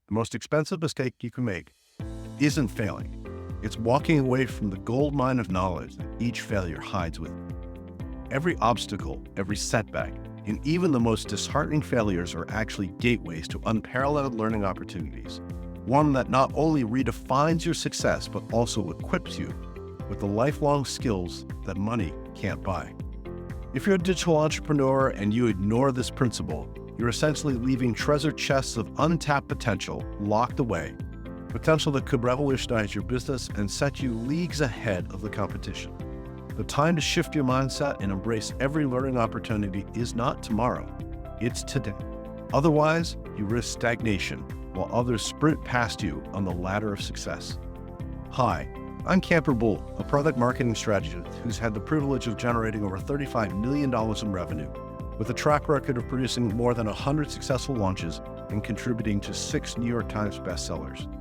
The most expensive mistake you can make isn't failing. It's walking away from the gold mine of knowledge that each failure hides with it. Every obstacle, every setback, and even the most disheartening failures are actually gateways to unparalleled learning opportunities. One that not only redefines your success, but also equips you with the lifelong skills that money can't buy. If you're a digital entrepreneur and you ignore this principle, you're essentially leaving treasure chests of untapped potential locked away, potential that could revolutionize your business and set you leagues ahead of the competition. The time to shift your mindset and embrace every learning opportunity is not tomorrow, it's today. Otherwise, you risk stagnation while others sprint past you on the ladder of success. Hi, I'm Camper Bull, a product marketing strategist who's had the privilege of generating over $35 million in revenue, with a track record of producing more than 100 successful launches and contributing to 6 New York Times bestsellers.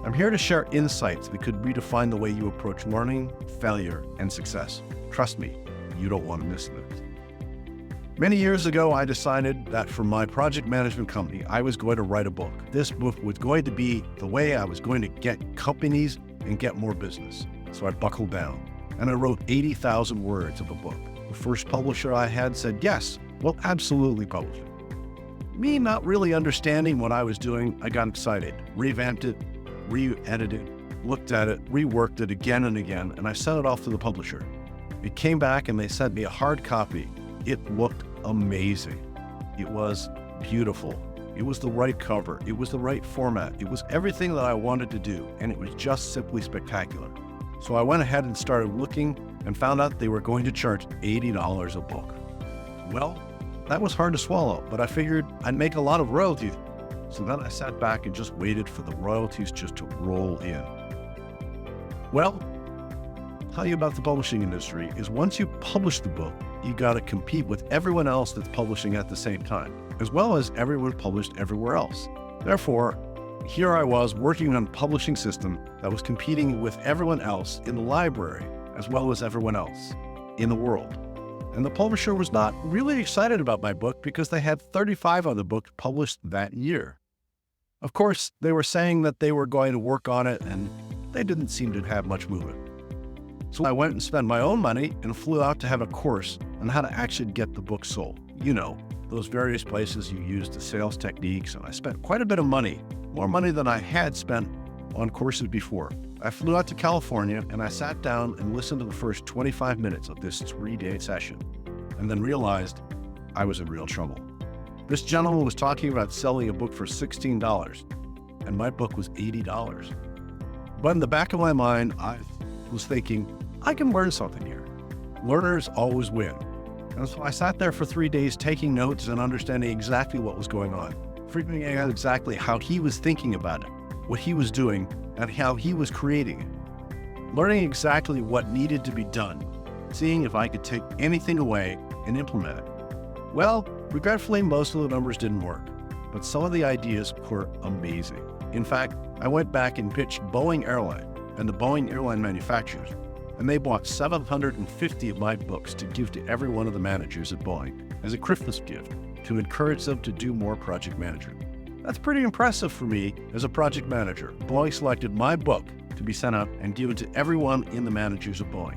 I'm here to share insights that could redefine the way you approach learning, failure, and success. Trust me, you don't want to miss this. Many years ago, I decided that for my project management company, I was going to write a book. This book was going to be the way I was going to get companies and get more business. So I buckled down and I wrote 80,000 words of a book. The first publisher I had said, yes, we'll absolutely publish it. Me not really understanding what I was doing, I got excited, revamped it, re-edited, looked at it, reworked it again and again, and I sent it off to the publisher. It came back and they sent me a hard copy. It looked amazing. It was beautiful. It was the right cover. It was the right format. It was everything that I wanted to do, and it was just simply spectacular. So I went ahead and started looking and found out they were going to charge $80 a book. Well, that was hard to swallow, but I figured I'd make a lot of royalties. So then I sat back and just waited for the royalties just to roll in. Well, I'll tell you about the publishing industry is once you publish the book, you got to compete with everyone else that's publishing at the same time, as well as everyone published everywhere else. Therefore, here I was working on a publishing system that was competing with everyone else in the library, as well as everyone else in the world. And the publisher was not really excited about my book because they had 35 other books published that year. Of course, they were saying that they were going to work on it, and they didn't seem to have much movement. So I went and spent my own money and flew out to have a course on how to actually get the book sold. You know, those various places you use the sales techniques, and I spent quite a bit of money, more money than I had spent on courses before. I flew out to California and I sat down and listened to the first 25 minutes of this 3-day session, and then realized I was in real trouble. This gentleman was talking about selling a book for $16, and my book was $80. But in the back of my mind, I was thinking, I can learn something here. Learners always win. And so I sat there for 3 days taking notes and understanding exactly what was going on, figuring out exactly how he was thinking about it, what he was doing, and how he was creating it. Learning exactly what needed to be done, seeing if I could take anything away and implement it. Well, regretfully, most of the numbers didn't work, but some of the ideas were amazing. In fact, I went back and pitched Boeing Airline and the Boeing airline manufacturers, and they bought 750 of my books to give to every one of the managers at Boeing as a Christmas gift to encourage them to do more project management. That's pretty impressive for me as a project manager. Boeing selected my book to be sent out and given to everyone in the managers of Boeing.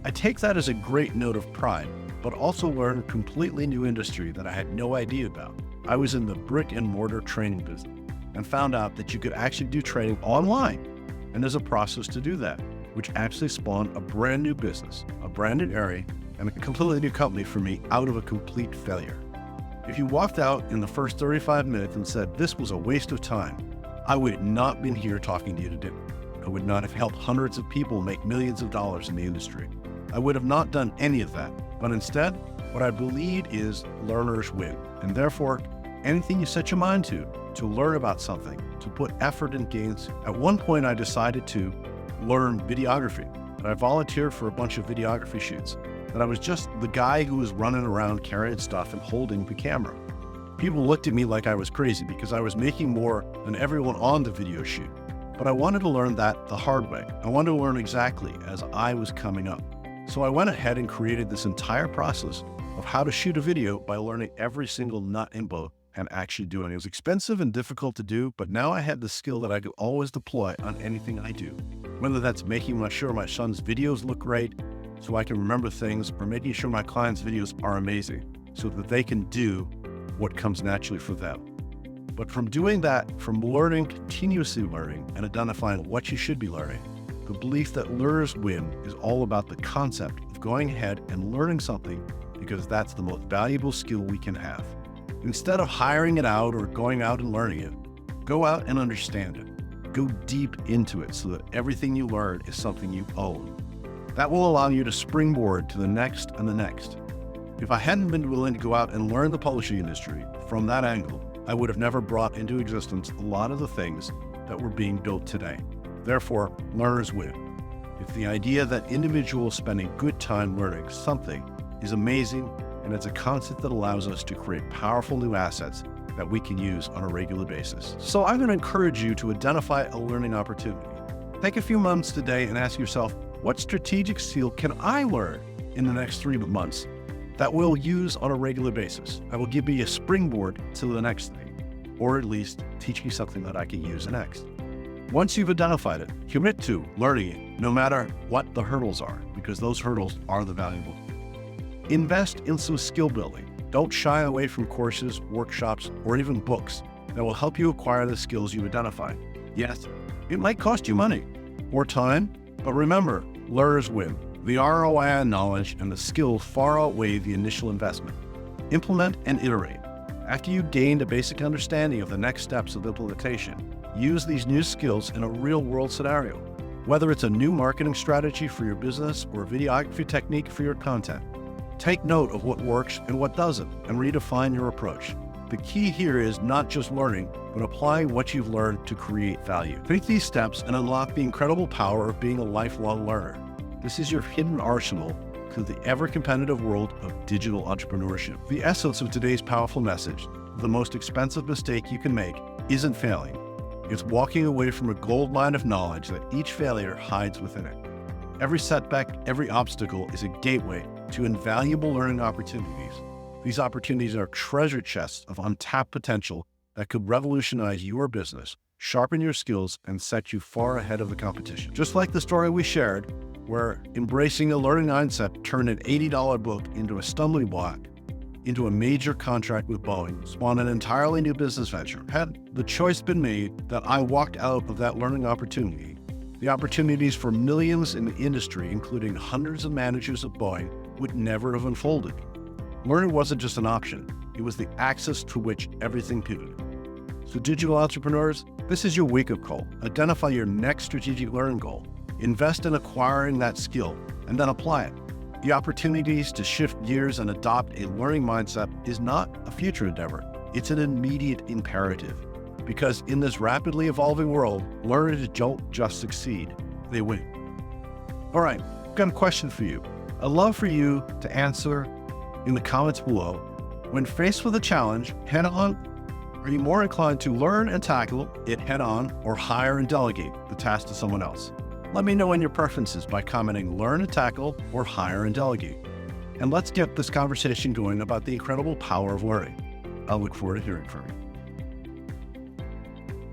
I take that as a great note of pride, but also learned a completely new industry that I had no idea about. I was in the brick and mortar training business and found out that you could actually do training online. And there's a process to do that, which actually spawned a brand new business, a brand new area, and a completely new company for me out of a complete failure. If you walked out in the first 35 minutes and said this was a waste of time, I would not have been here talking to you today. I would not have helped hundreds of people make millions of dollars in the industry. I would have not done any of that. But instead, what I believe is learners win. And therefore, anything you set your mind to learn about something, to put effort and gains. At one point, I decided to learn videography. And I volunteered for a bunch of videography shoots. And I was just the guy who was running around carrying stuff and holding the camera. People looked at me like I was crazy because I was making more than everyone on the video shoot. But I wanted to learn that the hard way. I wanted to learn exactly as I was coming up. So I went ahead and created this entire process of how to shoot a video by learning every single nut and bolt, and actually doing it. It was expensive and difficult to do, but now I had the skill that I could always deploy on anything I do. Whether that's making sure my son's videos look great so I can remember things, or making sure my clients' videos are amazing so that they can do what comes naturally for them. But from doing that, from learning, continuously learning, and identifying what you should be learning, the belief that learners win is all about the concept of going ahead and learning something because that's the most valuable skill we can have. Instead of hiring it out or going out and learning it, go out and understand it. Go deep into it so that everything you learn is something you own. That will allow you to springboard to the next and the next. If I hadn't been willing to go out and learn the publishing industry from that angle, I would have never brought into existence a lot of the things that were being built today. Therefore, learners win. It's the idea that individuals spending good time learning something is amazing, and it's a concept that allows us to create powerful new assets that we can use on a regular basis. So I'm going to encourage you to identify a learning opportunity. Take a few months today and ask yourself, what strategic skill can I learn in the next 3 months that we'll use on a regular basis? I will give me a springboard to the next thing, or at least teach me something that I can use next. Once you've identified it, commit to learning it, no matter what the hurdles are, because those hurdles are the valuable. Invest in some skill building. Don't shy away from courses, workshops, or even books that will help you acquire the skills you identify. Yes, it might cost you money or time, but remember, learners win. The ROI on knowledge and the skills far outweigh the initial investment. Implement and iterate. After you've gained a basic understanding of the next steps of implementation, use these new skills in a real-world scenario. Whether it's a new marketing strategy for your business or a videography technique for your content, take note of what works and what doesn't, and redefine your approach. The key here is not just learning, but applying what you've learned to create value. Take these steps and unlock the incredible power of being a lifelong learner. This is your hidden arsenal to the ever-competitive world of digital entrepreneurship. The essence of today's powerful message, the most expensive mistake you can make, isn't failing. It's walking away from a goldmine of knowledge that each failure hides within it. Every setback, every obstacle is a gateway to invaluable learning opportunities. These opportunities are treasure chests of untapped potential that could revolutionize your business, sharpen your skills, and set you far ahead of the competition. Just like the story we shared, where embracing a learning mindset turned an $80 book into a stumbling block, into a major contract with Boeing, spawned an entirely new business venture. Had the choice been made that I walked out of that learning opportunity, the opportunities for millions in the industry, including hundreds of managers at Boeing, would never have unfolded. Learning wasn't just an option, it was the axis to which everything pivoted. So digital entrepreneurs, this is your wake-up call. Identify your next strategic learning goal. Invest in acquiring that skill, and then apply it. The opportunities to shift gears and adopt a learning mindset is not a future endeavor. It's an immediate imperative. Because in this rapidly evolving world, learners don't just succeed, they win. All right, I've got a question for you. I'd love for you to answer in the comments below. When faced with a challenge, head on, are you more inclined to learn and tackle it head on, or hire and delegate the task to someone else? Let me know in your preferences by commenting learn and tackle or hire and delegate. And let's get this conversation going about the incredible power of learning. I'll look forward to hearing from you.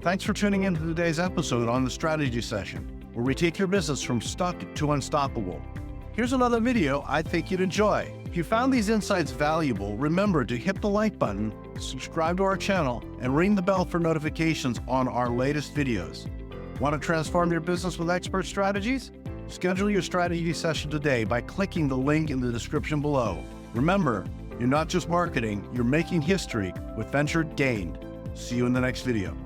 Thanks for tuning in to today's episode on the Strategy Session, where we take your business from stuck to unstoppable. Here's another video I think you'd enjoy. If you found these insights valuable, remember to hit the like button, subscribe to our channel, and ring the bell for notifications on our latest videos. Want to transform your business with expert strategies? Schedule your strategy session today by clicking the link in the description below. Remember, you're not just marketing, you're making history with venture gained. See you in the next video.